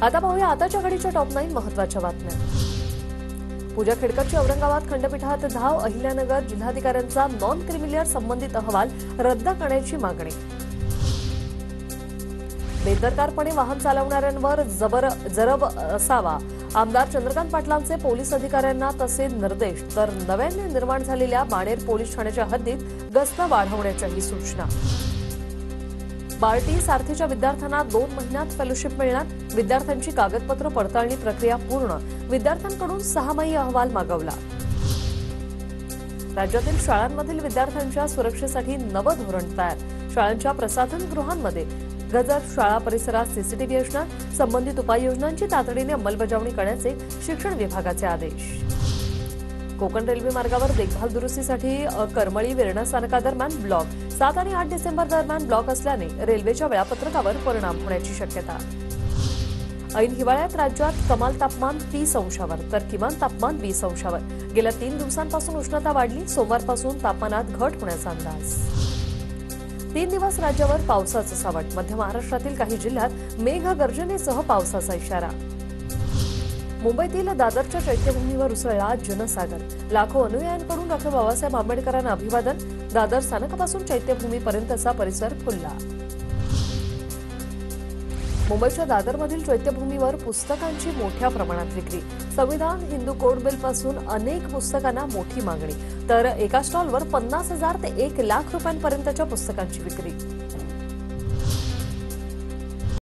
आता पाहूया आताच्या घडीच्या टॉप 9 महत्त्वाच्या बातम्या। पूजा खेडकरची औरंगाबाद खंडपीठात धाव। अहिल्यानगर जिल्हाधिकाऱ्यांचा नॉन क्रिमिलियर संबंधित अहवाल रद्द करण्याची मागणी। बेदरकारपणे वाहन चालवणाऱ्यांवर जरब असावा। आमदार चंद्रकांत पाटलांचे पोलीस अधिकाऱ्यांना तसे निर्देश। तर नव्याने निर्माण झालेल्या बाणेर पोलीस ठाण्याच्या हद्दीत गस्त वाढवण्याच्याही सूचना। बार्टी सारथीच्या विद्यार्थ्यांना 2 महिन्यात फेलोशिप मिळणार। विद्यार्थ्यांची कागदपत्र पडताळणी प्रक्रिया पूर्ण। विद्यार्थ्यांकडून 6माही अहवाल मागवला। राज्यातील शाळांमधील विद्यार्थ्यांच्या सुरक्षेसाठी नवं धोरण तयार। शाळांच्या प्रसाधनगृहांमध्ये गजर, शाळा परिसरात सीसीटीव्ही असणार। संबंधित उपाययोजनांची तातडीने अंमलबजावणी करण्याचे शिक्षण विभागाचे आदेश। कोकण रेल्वे मार्गावर देखभाल दुरुस्तीसाठी करमळी वेर्णा स्थानकादरम्यान ब्लॉक। 7 आणि 8 डिसेंबर दरम्यान ब्लॉक असल्याने रेल्वेच्या वेळापत्रकावर परिणाम होण्याची शक्यता। ऐन हिवाळ्यात राज्यात कमाल तापमान 30 अंशावर तर किमान तापमान 20 अंशावर। गेल्या 3 दिवसांपासून उष्णता वाढली। सोमवारपासून तापमानात घट होण्याचा अंदाज। 3 दिवस राज्यावर पावसाचं सावट। मध्य महाराष्ट्रातील काही जिल्ह्यात मेघगर्जनेसह पावसाचा इशारा। मुंबईतील दादरच्या चैत्यभूमीवर उसळला जनसागर। लाखो अनुयायांकडून डॉ. बाबासाहेब आंबेडकरांना अभिवादन। दादर स्थानकापासून चैत्यभूमीपर्यंतचा परिसर फुलला। मुंबईच्या दादरमधील चैत्यभूमीवर पुस्तकांची मोठ्या प्रमाणात विक्री। संविधान, हिंदू कोड बिलपासून अनेक पुस्तकांना मोठी मागणी। तर एका स्टॉलवर 50,000 ते 1 लाख रुपयांपर्यंतच्या पुस्तकांची विक्री।